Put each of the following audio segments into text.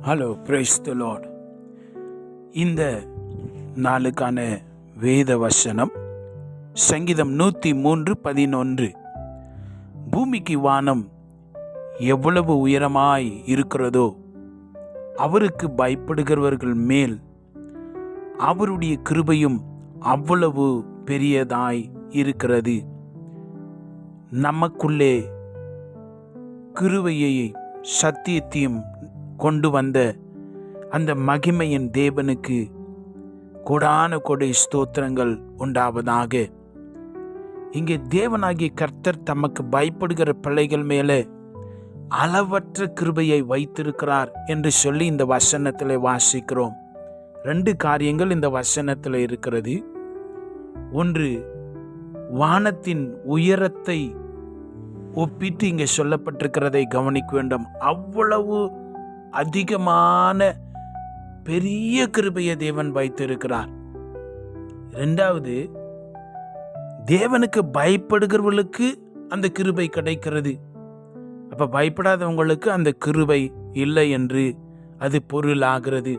Hello, praise the Lord. இந்த நாளுக்கான வேத வசனம் சங்கீதம் 103:11. பூமிக்கு வானம் எவ்வளவு உயரமாய் இருக்கிறதோ அவருக்கு பயப்படுகிறவர்கள் மேல் அவருடைய கிருபையும் அவ்வளவு பெரியதாய் இருக்கிறது. நமக்குள்ளே கிருபையை சத்தியத்தையும் கொண்டு வந்த அந்த மகிமையின் தேவனுக்கு கொடான கொடை ஸ்தோத்திரங்கள் உண்டாவதாக. இங்கே தேவனாகிய கர்த்தர் தமக்கு பயப்படுகிற பிள்ளைகள் மேலே அளவற்ற கிருபையை வைத்திருக்கிறார் என்று சொல்லி இந்த வசனத்தில் வாசிக்கிறோம். 2 காரியங்கள் இந்த வசனத்தில் இருக்கிறது. ஒன்று, வானத்தின் உயரத்தை ஒப்பிட்டு இங்கே சொல்லப்பட்டிருக்கிறதை கவனிக்க வேண்டும். அவ்வளவு அதிகமான பெரிய கிருபையை தேவன் வைத்திருக்கிறார். 2வது, தேவனுக்கு பயப்படுகிறவர்களுக்கு அந்த கிருபை கிடைக்கிறது. அப்ப பயப்படாதவங்களுக்கு அந்த கிருபை இல்லை என்று அது பொருளாகிறது.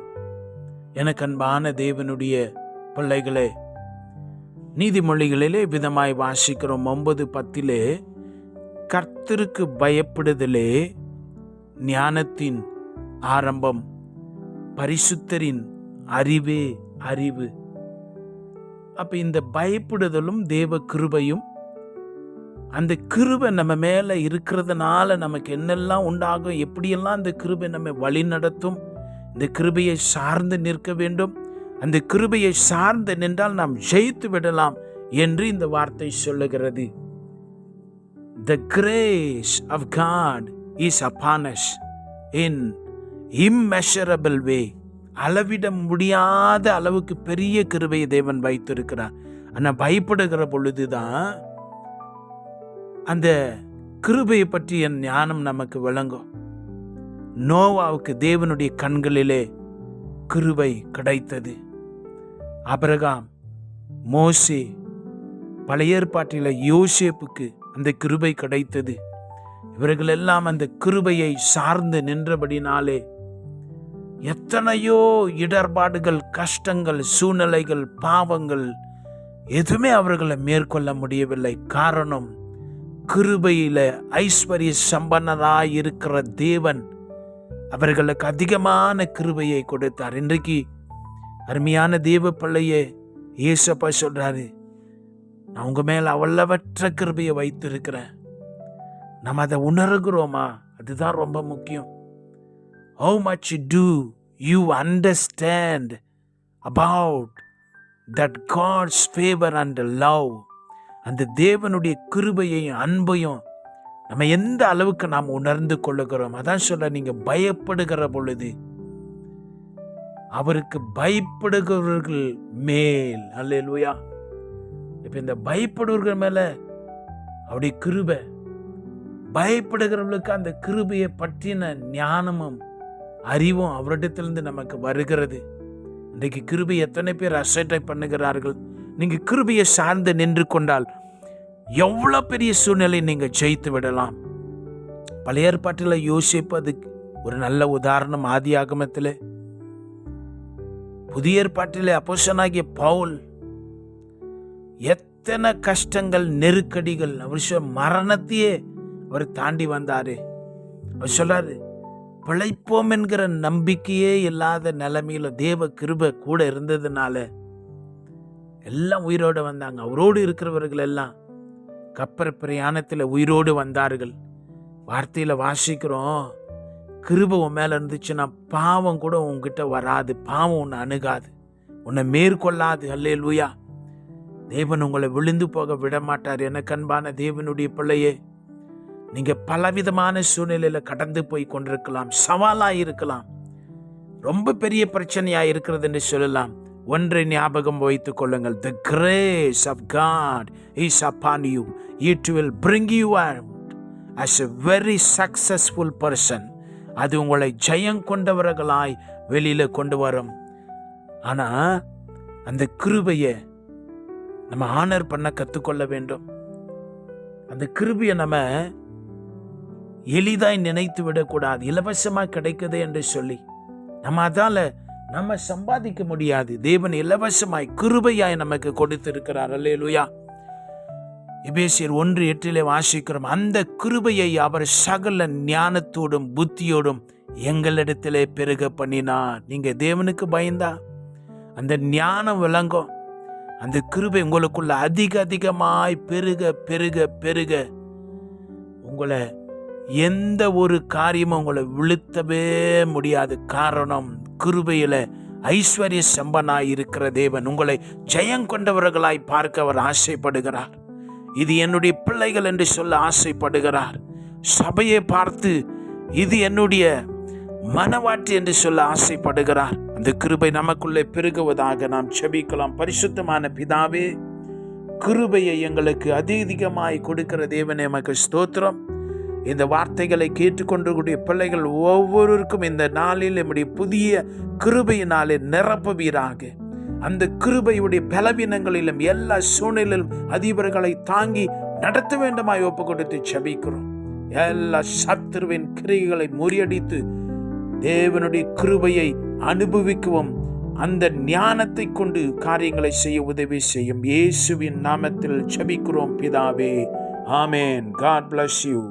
எனக்கு அன்பான தேவனுடைய பிள்ளைகளே, நீதிமொழிகளிலே விதமாய் வாசிக்கிறோம். 9:10 கர்த்தருக்கு பயப்படுதலே ஞானத்தின் ஆரம்பம், பரிசுத்தரின் அறிவே அறிவு. அப்ப இந்த பயப்படுதலும் தேவ கிருபையும், அந்த கிருபை நம்ம மேல இருக்கிறதுனால நமக்கு என்னெல்லாம் உண்டாகும், எப்படியெல்லாம் அந்த கிருபை நம்ம வழி நடத்தும். இந்த கிருபையை சார்ந்து நிற்க வேண்டும். அந்த கிருபையை சார்ந்து நின்றால் நாம் ஜெயித்து விடலாம் என்று இந்த வார்த்தை சொல்லுகிறது. The grace of God is upon us in immeasurable way. அளவிட முடியாத அளவுக்கு பெரிய கிருபையை தேவன் வைத்திருக்கிறார். ஆனால் பயப்படுகிற பொழுதுதான் அந்த கிருபையை பற்றிய ஞானம் நமக்கு விளங்கும். நோவாவுக்கு தேவனுடைய கண்களிலே கிருபை கிடைத்தது. ஆபிரகாம், மோசே, பழைய ஏற்பாட்டில் யோசேப்புக்கு அந்த கிருபை கிடைத்தது. இவர்கள் எல்லாம் அந்த கிருபையை சார்ந்து நின்றபடினாலே எத்தனையோ இடர்பாடுகள், கஷ்டங்கள், சூழ்நிலைகள், பாவங்கள் எதுவுமே அவர்களை மேற்கொள்ள முடியவில்லை. காரணம், கிருபையில ஐஸ்வர்ய சம்பன்னராய் இருக்கிற தேவன் அவர்களுக்கு அதிகமான கிருபையை கொடுத்தார். இன்றைக்கு அருமையான தேவ பிள்ளையே, இயேசப்பா சொல்றாரு, நான் உங்க மேல அவ்வளவற்ற கிருபையை வைத்திருக்கிறேன். நம்ம அதை உணர்கிறோமா? அதுதான் ரொம்ப முக்கியம். How much do you understand about that God's favor and love? அந்த தேவனுடைய கிருபையையும் அன்பையும் நம்ம எந்த அளவுக்கு நாம் உணர்ந்து கொள்ளுகிறோம்? அதான் சொல்ல, நீங்க பயப்படுகிற பொழுது அவருக்கு பயப்படுகிறவர்கள் மேல், அல்லேலூயா. இப்ப இந்த பயப்படுவர்கள் மேல அவருடைய கிருபை, பயப்படுகிறவர்களுக்கு அந்த கிருபையை பற்றின ஞானமும் அறிவும் அவரிடத்திலிருந்து நமக்கு வருகிறது. இன்றைக்கு கிருபை எத்தனை பேர் அசட்டை பண்ணுகிறார்கள்? நீங்க கிருபையை சார்ந்து நின்று கொண்டால் எவ்வளவு பெரிய சூழ்நிலை நீங்க ஜெயித்து விடலாம். பழைய ஏற்பாட்டில் யோசிப்பு அதுக்கு ஒரு நல்ல உதாரணம். ஆதியாகமத்தில், புதிய ஏற்பாட்டில் அப்போஸ்தலனாகிய பவுல் எத்தனை கஷ்டங்கள், நெருக்கடிகள், அவர் மரணத்தையே அவர் தாண்டி வந்தாரு. அவர் சொல்றாரு, பிழைப்போம் என்கிற நம்பிக்கையே இல்லாத நிலைமையில தேவ கிருபை கூட இருந்ததுனால எல்லாம் உயிரோடு வந்தாங்க. அவரோடு இருக்கிறவர்கள் எல்லாம் கப்பல் பிரயாணத்தில் உயிரோடு வந்தார்கள். வார்த்தையில வாசிக்கிறோம், கிருபை உன் மேல இருந்துச்சுன்னா பாவம் கூட உன்கிட்ட வராது, பாவம் உன்னை அணுகாது, உன்னை மேற்கொள்ளாது. அல்லேலூயா. தேவன் உங்களை விழுந்து போக விட மாட்டார். எனக்கு அன்பான தேவனுடைய பிள்ளையே, நீங்க பலவிதமான சூழ்நிலையில கடந்து போய் கொண்டிருக்கலாம், சவாலா இருக்கலாம், ரொம்ப பெரிய பிரச்சனையா இருக்கிறது என்று சொல்லலாம். ஒன்றை ஞாபகம் வைத்துக் கொள்ளுங்கள், the grace of God is upon you. It will bring you out as a very successful person. அது உங்களை ஜெயம் கொண்டவர்களாய் வெளியில கொண்டு வரும். ஆனா அந்த கிருபையை நம்ம ஆனர் பண்ண கத்துக்கொள்ள வேண்டும். அந்த கிருபையை நம்ம எளிதாய் நினைத்து விடக்கூடாது. இலவசமா கிடைக்குது என்று சொல்லி நம்ம சம்பாதிக்க முடியாது. தேவன் இலவசமாய் கிருபையாய் நமக்கு கொடுத்திருக்கிறார். அல்லேலூயா. எபேசியர் 1:8 வாசிக்கிறோம், அந்த கிருபையை அவர் சகல ஞானத்தோடும் புத்தியோடும் எங்களிடத்திலே பெருக பண்ணினார். நீங்க தேவனுக்கு பயந்தா அந்த ஞானம் விளங்கும். அந்த கிருபை உங்களுக்குள்ள அதிகமாய் பெருக பெருக பெருக உங்களை எந்த ஒரு காரியமும் உங்களை விழுத்தவே முடியாது. காரணம், கிருபையில ஐஸ்வர்ய சம்பனாய் இருக்கிற தேவன் உங்களை ஜெயம் கொண்டவர்களாய் பார்க்க அவர் ஆசைப்படுகிறார். இது என்னுடைய பிள்ளைகள் என்று சொல்ல ஆசைப்படுகிறார். சபையை பார்த்து இது என்னுடைய மனவாட்டி என்று சொல்ல ஆசைப்படுகிறார். அந்த கிருபை நமக்குள்ளே பெருகுவதாக நாம் செபிக்கலாம். பரிசுத்தமான பிதாவே, கிருபையை எங்களுக்கு அதிகமாய் கொடுக்கிற தேவனே எமக்கு ஸ்தோத்திரம். இந்த வார்த்தைகளை கேட்டுக்கொண்டிருக்கூடிய பிள்ளைகள் ஒவ்வொருவருக்கும் இந்த நாளில் நம்முடைய புதிய கிருபையினாலே நிரப்புவீராக. அந்த கிருபையுடைய பலவீனங்களிலும் எல்லா சூழ்நிலையிலும் அதிபர்களை தாங்கி நடத்த வேண்டுமாய் ஒப்பு கொடுத்து செபிக்கிறோம். எல்லா சத்துருவின் கிரியைகளை முறியடித்து தேவனுடைய கிருபையை அனுபவிக்கவும் அந்த ஞானத்தை கொண்டு காரியங்களை செய்ய உதவி செய்யும். இயேசுவின் நாமத்தில் செபிக்கிறோம் பிதாவே. ஆமென். God bless you.